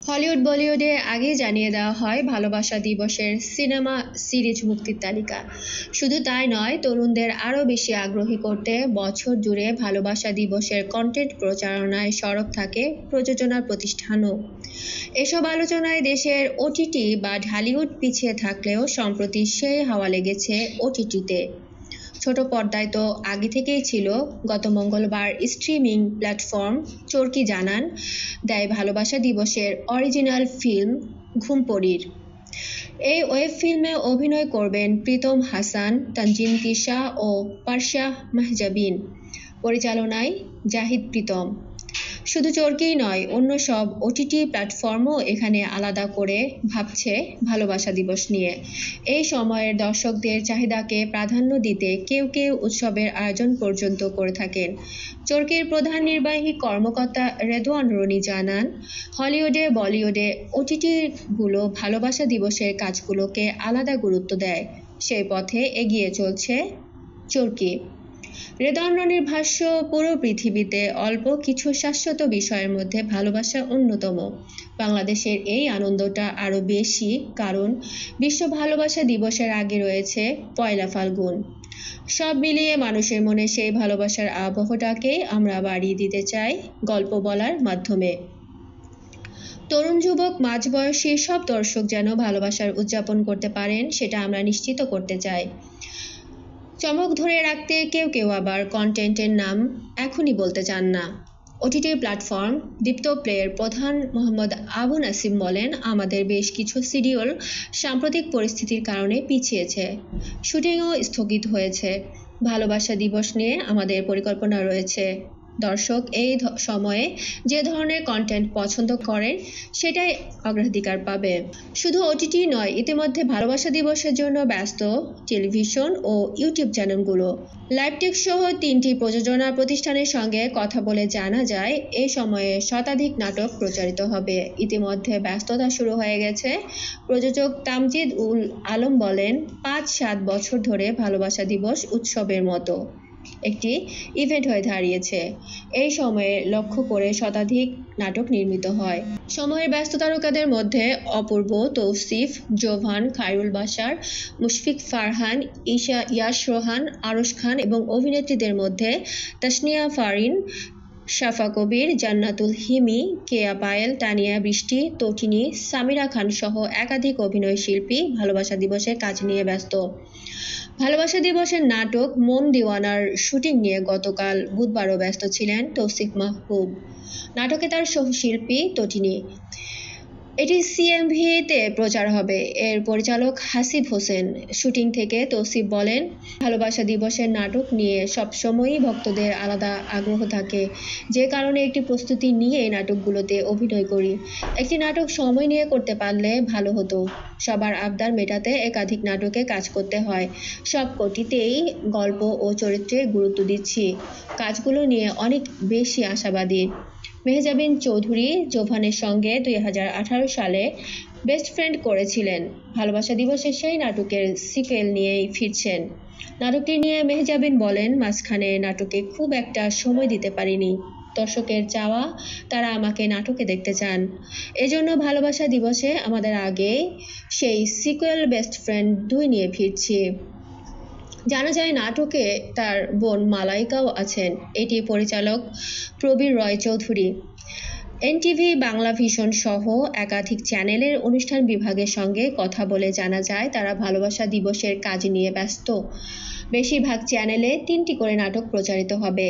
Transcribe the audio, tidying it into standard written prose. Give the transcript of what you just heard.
Hollywood বলিউডে আগেই জানিয়ে দেওয়া হয় ভালোবাসা দিবসের সিনেমা সিরিজ মুক্তির তালিকা। শুধু তাই নয়, তরুণদের আরও বেশি আগ্রহী করতে বছর জুড়ে ভালোবাসা দিবসের কন্টেন্ট প্রচারণায় সরব থাকে প্রযোজনা প্রতিষ্ঠানও। এসব আলোচনায় দেশের ওটিটি বা ঢালিউড পিছিয়ে থাকলেও সম্প্রতি সেই হাওয়া লেগেছে ওটিটিতে। ছোট পর্দায় তো আগে থেকেই ছিল। গত মঙ্গলবার স্ট্রিমিং প্ল্যাটফর্ম চরকি জানান দেয় ভালোবাসা দিবসের অরিজিনাল ফিল্ম ঘুমপড়ির। এই ওয়েব ফিল্মে অভিনয় করবেন প্রীতম হাসান, তানজিম তিশা ও পারশা মেহজাবিন। পরিচালনায় জাহিদ প্রীতম। শুধু চরকিই নয়, অন্য সব ওটিটি প্ল্যাটফর্মও এখানে আলাদা করে ভাবছে ভালোবাসা দিবস নিয়ে। এই সময়ের দর্শকদের চাহিদাকে প্রাধান্য দিতে কেউ কেউ উৎসবের আয়োজন পর্যন্ত করে থাকেন। চরকির প্রধান কর্মকর্তা রেদওয়ান রনি জানান, হলিউডে বলিউডে ওটিটিগুলো ভালোবাসা দিবসের কাজগুলোকে আলাদা গুরুত্ব দেয়। সেই পথে এগিয়ে চলছে চরকি। রেদওয়ান রনির ভাষ্য, পুরো পৃথিবীতে অল্প কিছু শাশ্বত বিষয়ের মধ্যে ভালোবাসা অন্যতম। বাংলাদেশের এই আনন্দটা আরও বেশি কারণ বিশ্ব ভালোবাসা দিবসের আগে রয়েছে পয়লা ফাল্গুন। সব মিলিয়ে মানুষের মনে সেই ভালোবাসার আবহটাকেই আমরা বাড়িয়ে দিতে চাই গল্প বলার মাধ্যমে। তরুণ যুবক মাঝবয়সী সব দর্শক যেন ভালোবাসার উদযাপন করতে পারেন, সেটা আমরা নিশ্চিত করতে চাই। চমক ধরে রাখতে কেউ কেউ আবার কন্টেন্টের নাম এখনই বলতে চান না। ওটিটি প্ল্যাটফর্ম দীপ্ত প্লের প্রধান মোহাম্মদ আবু নাসিম বলেন, আমাদের বেশ কিছু শিডিউল সাম্প্রতিক পরিস্থিতির কারণে পিছিয়েছে, শুটিংও স্থগিত হয়েছে। ভালোবাসা দিবস নিয়ে আমাদের পরিকল্পনা রয়েছে। দর্শক এই সময়ে যে ধরনের কন্টেন্ট পছন্দ করেন সেটাই অগ্রাধিকার পাবে। শুধু ওটিটি নয়, ইতিমধ্যে ভালোবাসা দিবসের জন্য ব্যস্ত টেলিভিশন ও ইউটিউব চ্যানেলগুলো। লাইভটেক সহ 3টি প্রযোজনা প্রতিষ্ঠানের সঙ্গে কথা বলে জানা যায়, এই সময়ে শতাধিক নাটক প্রচারিত হবে। ইতিমধ্যে ব্যস্ততা শুরু হয়ে গেছে। প্রযোজক তামজিদ উল আলম বলেন, 5-7 বছর ধরে ভালোবাসা দিবস উৎসবের মতো একটি ইভেন্ট হয়ে দাঁড়িয়েছে। এই সময়ে লক্ষ্য করে শতাধিক নাটক নির্মিত হয়। সময়ের ব্যস্ত তারকাদের মধ্যে অপূর্ব, তৌসিফ, জোভান, খায়রুল বাশার, মুশফিক ফারহান, ইয়াশ রোহান, আরশ খান এবং অভিনেত্রীদের মধ্যে তাসনিয়া ফারিন, শাফা কবির, জান্নাতুল হিমি, কেয়া পায়েল, তানিয়া বৃষ্টি, তটিনী, সামিরা খান সহ একাধিক অভিনয় শিল্পী ভালোবাসা দিবসের কাজ নিয়ে ব্যস্ত। ভালোবাসা দিবসের নাটক মন দিওয়ানার শুটিং নিয়ে গতকাল বুধবারও ব্যস্ত ছিলেন তৌসিফ মাহবুব। নাটকে তার সহশিল্পী তটিনী। এটি সিএমভিতে প্রচার হবে। এর পরিচালক হাসিব হোসেন। শুটিং থেকে তৌসিফ বলেন, ভালোবাসা দিবসের নাটক নিয়ে সবসময়ই ভক্তদের আলাদা আগ্রহ থাকে, যে কারণে একটি প্রস্তুতি নিয়ে এই নাটকগুলোতে অভিনয় করি। একটি নাটক সময় নিয়ে করতে পারলে ভালো হতো। সবার আবদার মেটাতে একাধিক নাটকে কাজ করতে হয়। সব কটিতেই গল্প ও চরিত্রে গুরুত্ব দিচ্ছি। কাজগুলো নিয়ে অনেক বেশি আশাবাদী। মেহজাবিন চৌধুরী জোভানের সঙ্গে 2018 সালে বেস্ট ফ্রেন্ড করেছিলেন। ভালোবাসা দিবসের সেই নাটকের সিকুয়েল নিয়েই ফিরছেন। নাটকটি নিয়ে মেহজাবিন বলেন, মাঝখানে নাটকে খুব একটা সময় দিতে পারিনি। দর্শকের চাওয়া, তারা আমাকে নাটকে দেখতে চান। এজন্য ভালোবাসা দিবসে আমাদের আগে সেই সিকুয়েল বেস্ট ফ্রেন্ড 2 নিয়ে ফিরছি। জানা যায় নাটকে তার বোন মালাইকাও আছেন। এটি পরিচালক প্রবীর রয় চৌধুরী। এনটিভি, বাংলা ভিশন সহ একাধিক চ্যানেলের অনুষ্ঠান বিভাগের সঙ্গে কথা বলে জানা যায়, তারা ভালোবাসা দিবসের কাজ নিয়ে ব্যস্ত। বেশিরভাগ চ্যানেলে 3টি করে নাটক প্রচারিত হবে।